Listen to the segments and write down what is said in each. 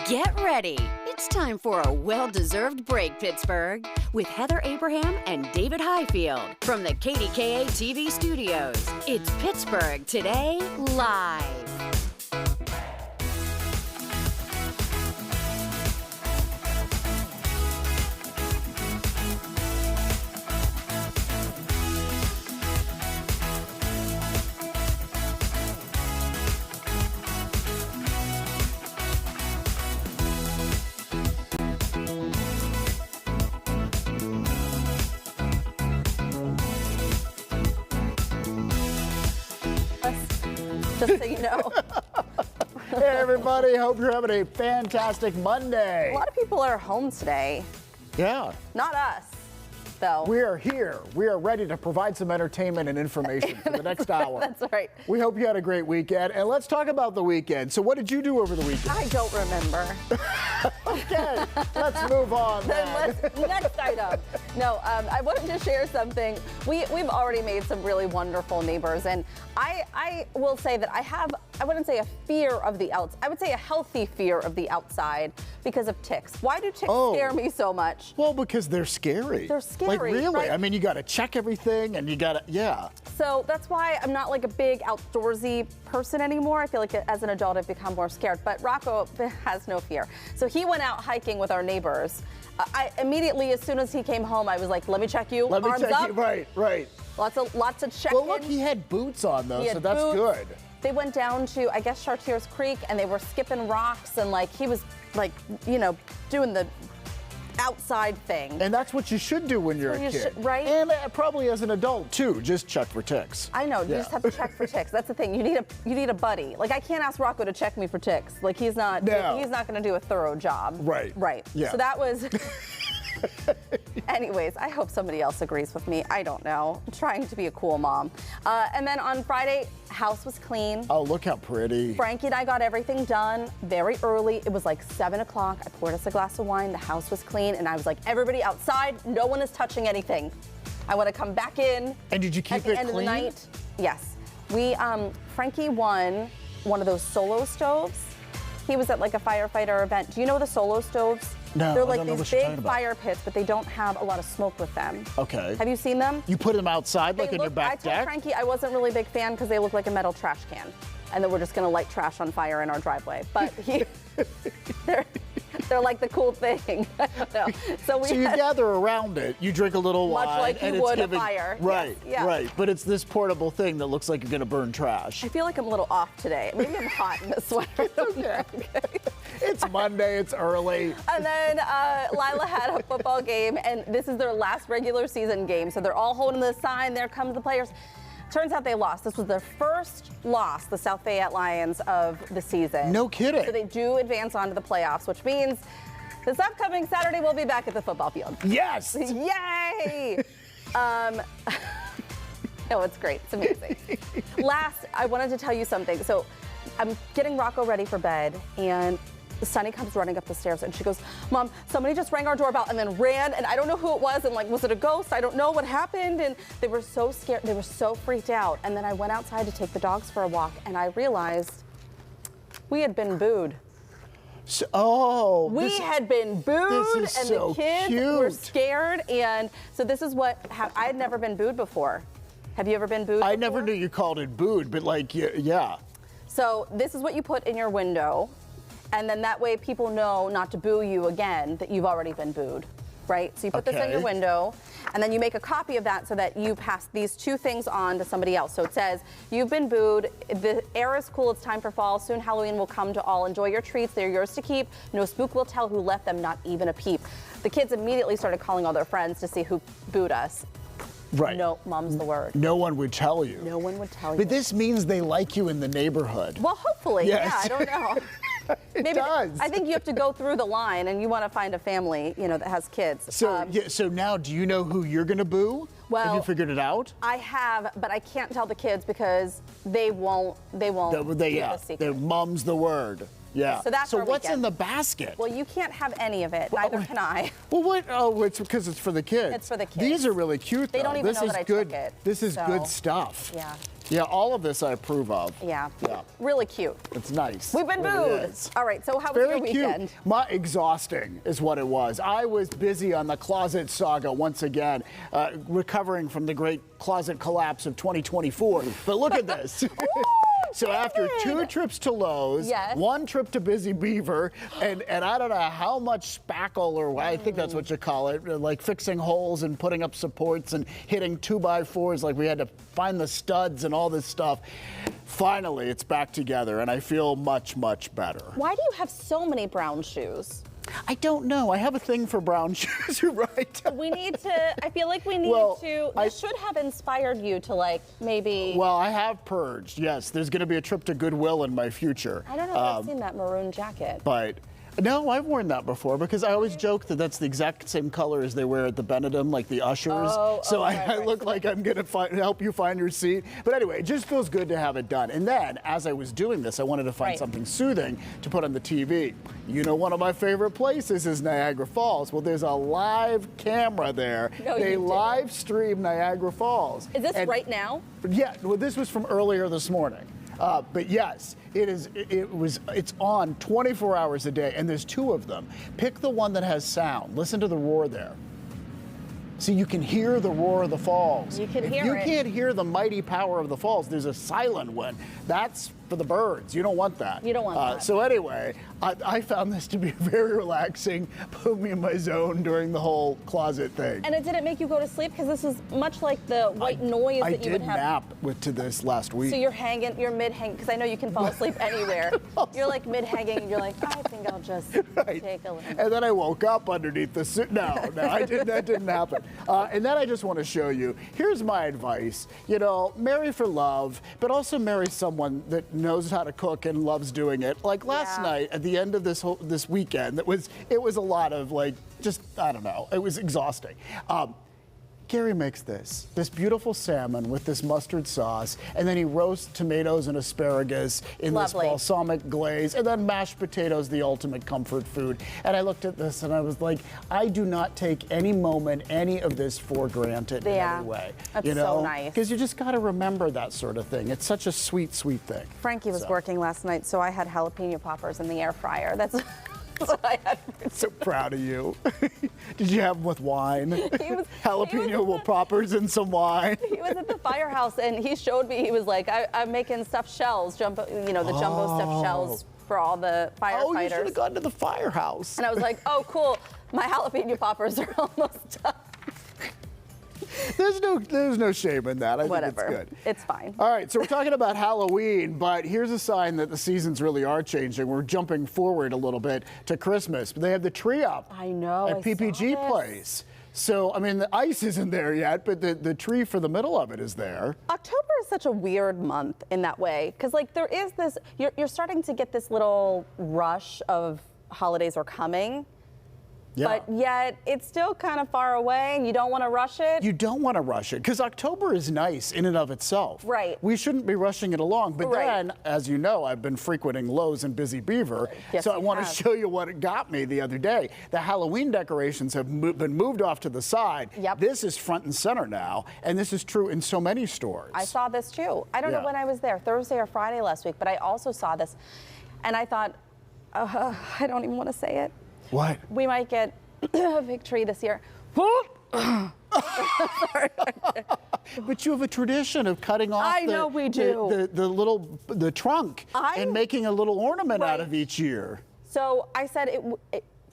Get ready. It's time for a well-deserved break, Pittsburgh, with Heather Abraham and David Highfield from the KDKA TV studios. It's Pittsburgh Today Live. Just so you know. Hey everybody, hope you're having a fantastic Monday. A lot of people are home today. Yeah. Not us, though. We are here. We are ready to provide some entertainment and information for the next hour. That's right. We hope you had a great weekend. And let's talk about the weekend. So what did you do over the weekend? I don't remember. Okay, let's move on then. Next item. No, I wanted to share something. We've already made some really wonderful neighbors, and I will say that I wouldn't say a fear of the outside. I would say a healthy fear of the outside because of ticks. Why do ticks scare me so much? Well, because they're scary. They're scary, like really? Right? I mean, you got to check everything, and you got to, yeah. So that's why I'm not like a big outdoorsy person anymore. I feel like as an adult I've become more scared, but Rocco has no fear. So he went out hiking with our neighbors. I immediately, as soon as he came home, I was like, let me check you. Let me Arms check up. you. Right. Lots of checking. Well, look, he had boots on though, so that's boots. good. They went down to, I guess, Chartiers Creek, and they were skipping rocks, and like he was like, you know, doing the outside thing. And that's what you should do when you're a kid. Right? And probably as an adult too, just check for ticks. I know, you just have to check for ticks. That's the thing. You need a buddy. Like I can't ask Rocco to check me for ticks. Like he's not going to do a thorough job. Right. Yeah. So that was anyways, I hope somebody else agrees with me. I don't know. I'm trying to be a cool mom. And then on Friday, house was clean. Oh, look how pretty. Frankie and I got everything done very early. It was like 7 o'clock. I poured us a glass of wine. The house was clean. And I was like, everybody outside, no one is touching anything. I want to come back in. And did you keep it clean? At the end of the night. Yes. Frankie won one of those solo stoves. He was at like a firefighter event. Do you know the solo stoves? No, they're I like don't know these what you're big talking about. fire pits, but they don't have a lot of smoke with them. Okay. Have you seen them? You put them outside, like in your back I told deck? Frankie I wasn't really a big fan because they look like a metal trash can, and then we're just gonna light trash on fire in our driveway. But they're like the cool thing. I don't know. So you gather around it, you drink a little wine, much like you would a fire. Right, yes, yeah. Right. But it's this portable thing that looks like you're gonna burn trash. I feel like I'm a little off today. Maybe I'm hot in the sweater. Okay. It's Monday, it's early. And then Lila had a football game, and this is their last regular season game. So they're all holding the sign. There comes the players. Turns out they lost. This was their first loss, the South Fayette Lions, of the season. No kidding. So they do advance on to the playoffs, which means this upcoming Saturday we'll be back at the football field. Yes! Yay! No, it's great. It's amazing. Last, I wanted to tell you something. So I'm getting Rocco ready for bed, and Sunny comes running up the stairs, and she goes, Mom, somebody just rang our doorbell and then ran, and I don't know who it was, and like, was it a ghost? I don't know what happened. And they were so scared. They were so freaked out. And then I went outside to take the dogs for a walk, and I realized we had been booed. We had been booed, and so the kids were scared. And so this is what I had never been booed before. Have you ever been booed? I never knew you called it booed, but like, yeah. So this is what you put in your window, and then that way people know not to boo you again, that you've already been booed, right? So you put this in your window, and then you make a copy of that so that you pass these two things on to somebody else. So it says, you've been booed, the air is cool, it's time for fall, soon Halloween will come to all. Enjoy your treats, they're yours to keep. No spook will tell who left them, not even a peep. The kids immediately started calling all their friends to see who booed us. Right. No, mom's the word. No one would tell you. No one would tell you. But this means they like you in the neighborhood. Well, hopefully, Yes. yeah, I don't know. It does. I think you have to go through the line, and you want to find a family, you know, that has kids. So, so now, do you know who you're gonna boo? Well, have you figured it out? I have, but I can't tell the kids because they won't. Keep it a secret. Their mom's the word. Yeah. So that's so our what's weekend. in the basket? Well, you can't have any of it. Neither can I. Well, what? Oh, it's because it's for the kids. It's for the kids. These are really cute. They don't even this know is that I good. took it. This is so, good stuff. Yeah. Yeah, all of this I approve of. Yeah. Yeah. Really cute. It's nice. We've been Really booed. is. All right, so how was your weekend? Cute. Exhausting is what it was. I was busy on the closet saga once again, recovering from the great closet collapse of 2024. But look at this. So after 2 trips to Lowe's, Yes. 1 trip to Busy Beaver, and I don't know how much spackle, or I think that's what you call it, like fixing holes and putting up supports and hitting 2x4s, like we had to find the studs and all this stuff. Finally, it's back together, and I feel much, much better. Why do you have so many brown shoes? I don't know. I have a thing for brown shoes, you're right. We need to, I feel like we need to, this should have inspired you to like maybe. Well, I have purged, yes. There's going to be a trip to Goodwill in my future. I don't know if I've seen that maroon jacket. But no, I've worn that before because I always joke that that's the exact same color as they wear at the Benedum, like the ushers. So I look like I'm going to help you find your seat. But anyway, it just feels good to have it done. And then, as I was doing this, I wanted to find something soothing to put on the TV. You know, one of my favorite places is Niagara Falls. Well, there's a live camera there. No, they live stream Niagara Falls. Is this right now? Yeah, well, this was from earlier this morning. But yes, it's on 24 hours a day, and there's 2 of them. Pick the one that has sound. Listen to the roar there. So you can hear the roar of the falls. You can hear it. You can't hear the mighty power of the falls. There's a silent one. That's for the birds. You don't want that. You don't want that. So anyway, I found this to be very relaxing, put me in my zone during the whole closet thing. And it didn't make you go to sleep because this is much like the white noise that you would have. I did nap to this last week. So you're mid-hanging, because I know you can fall asleep anywhere. You're like mid-hanging and you're like, I think I'll just take a little. And then I woke up underneath the suit. No, that didn't happen. And then I just want to show you, here's my advice. You know, marry for love, but also marry someone that knows how to cook and loves doing it. Like last night at the end of this weekend, it was a lot of like, just, I don't know, it was exhausting. Gary makes this beautiful salmon with this mustard sauce, and then he roasts tomatoes and asparagus in this balsamic glaze, and then mashed potatoes, the ultimate comfort food. And I looked at this and I was like, I do not take any moment, any of this for granted in any way. That's so nice. Because you just got to remember that sort of thing. It's such a sweet, sweet thing. Frankie was working last night, so I had jalapeno poppers in the air fryer. That's what I had. So proud of you. Did you have them with wine? Jalapeno poppers and some wine. He was at the firehouse and he showed me, he was like, I'm making stuffed shells, jumbo stuffed shells for all the firefighters. Oh, you should have gone to the firehouse. And I was like, oh, cool. My jalapeno poppers are almost done. There's no shame in that. I think it's good. It's fine. All right, so we're talking about Halloween, but here's a sign that the seasons really are changing. We're jumping forward a little bit to Christmas. They have the tree up. I know. At PPG Place. So, I mean, the ice isn't there yet, but the tree for the middle of it is there. October is such a weird month in that way, because like there is this, you're starting to get this little rush of holidays are coming. Yeah. But yet, it's still kind of far away, and you don't want to rush it. You don't want to rush it, because October is nice in and of itself. Right. We shouldn't be rushing it along. But then, as you know, I've been frequenting Lowe's and Busy Beaver, so I want to show you what it got me the other day. The Halloween decorations have been moved off to the side. Yep. This is front and center now, and this is true in so many stores. I saw this too. I don't know when I was there, Thursday or Friday last week, but I also saw this, and I thought, I don't even want to say it. What? We might get a big tree this year. But you have a tradition of cutting off the trunk and making a little ornament out of each year. So I said,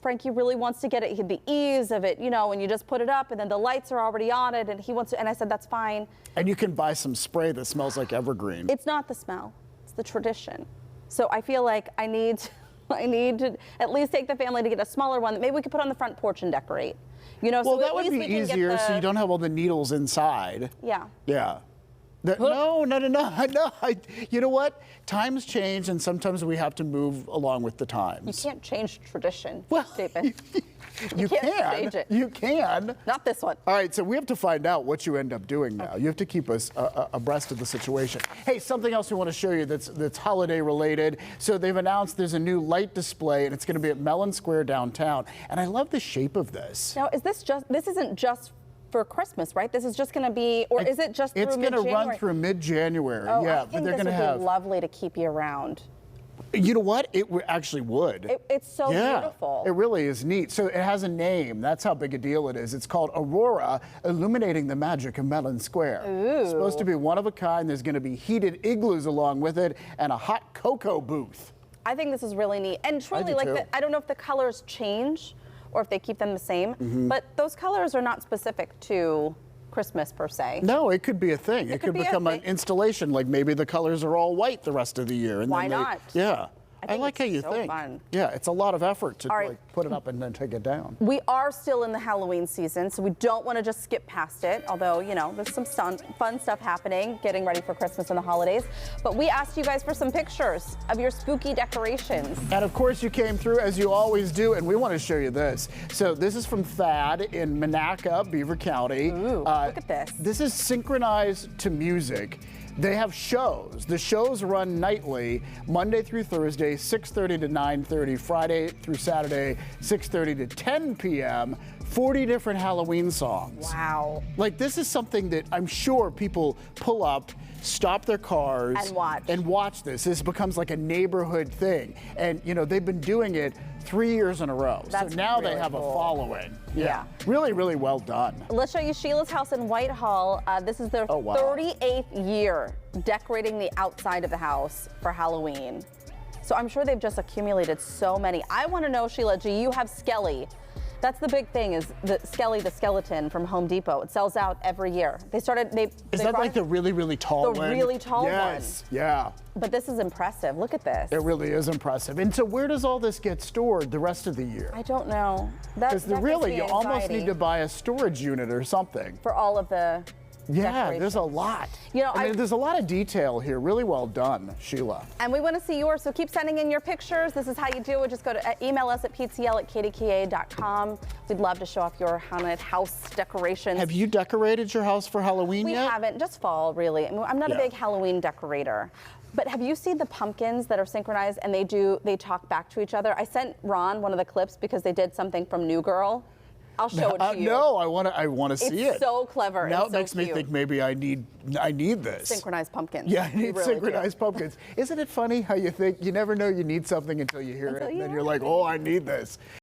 Frankie really wants to get it, the ease of it, you know, and you just put it up and then the lights are already on it and he wants to, and I said, that's fine. And you can buy some spray that smells like evergreen. It's not the smell, it's the tradition. So I feel like I need to at least take the family to get a smaller one that maybe we could put on the front porch and decorate. You know, well, so that would be easier so you don't have all the needles inside. Yeah. Yeah. No. You know what? Times change, and sometimes we have to move along with the times. You can't change tradition, David. You can. Change it. You can. Not this one. All right, so we have to find out what you end up doing now. You have to keep us abreast of the situation. Hey, something else we want to show you that's holiday related. So they've announced there's a new light display, and it's going to be at Mellon Square downtown. And I love the shape of this. Now, this isn't just for Christmas, right? This is just going to be, or is it just through mid-January? It's going to run through mid-January, yeah. I think this would be lovely to keep you around. You know what? It actually would. It's so beautiful. It really is neat. So it has a name. That's how big a deal it is. It's called Aurora, Illuminating the Magic of Mellon Square. Ooh. It's supposed to be one of a kind. There's going to be heated igloos along with it and a hot cocoa booth. I think this is really neat. And truly, I don't know if the colors change or if they keep them the same, but those colors are not specific to Christmas per se. No, it could be a thing. It could become an installation, like maybe the colors are all white the rest of the year. And why not? Yeah. I like how you think. Fun. Yeah, it's a lot of effort to like put it up and then take it down. We are still in the Halloween season, so we don't want to just skip past it, although, you know, there's some fun stuff happening, getting ready for Christmas and the holidays. But we asked you guys for some pictures of your spooky decorations. And of course you came through, as you always do, and we want to show you this. So this is from Thad in Monaca, Beaver County. Ooh, look at this. This is synchronized to music. They have shows. The shows run nightly, Monday through Thursday, 6:30 to 9:30, Friday through Saturday, 6:30 to 10 p.m., 40 different Halloween songs. Wow. Like, this is something that I'm sure people pull up, stop their cars, and watch. This becomes like a neighborhood thing. And, you know, they've been doing it 3 years in a row. That's so now really they have cool. a following. Yeah. Really, really well done. Let's show you Sheila's house in Whitehall. This is their 38th year decorating the outside of the house for Halloween. So I'm sure they've just accumulated so many. I want to know, Sheila, do you have Skelly? That's the big thing, is the Skelly the skeleton from Home Depot. It sells out every year. Is that like the really, really tall one? The really tall one. Yes, yeah. But this is impressive. Look at this. It really is impressive. And so where does all this get stored the rest of the year? I don't know. Because really, you almost need to buy a storage unit or something. For all of the there's a lot. You know, I mean, there's a lot of detail here. Really well done, Sheila. And we want to see yours, so keep sending in your pictures. This is how you do it. Just go to email us at ptl@kdka.com. We'd love to show off your haunted house decorations. Have you decorated your house for Halloween yet? We haven't, just fall, really. I mean, I'm not a big Halloween decorator. But have you seen the pumpkins that are synchronized and they talk back to each other? I sent Ron one of the clips because they did something from New Girl. I'll show it to you. No, I want to see it. It's so clever. Now and it makes so me cute. think maybe I need this. Synchronized pumpkins. Yeah, I need synchronized pumpkins. Isn't it funny how you think you never know you need something until you hear it, and then you're like, oh, I need this.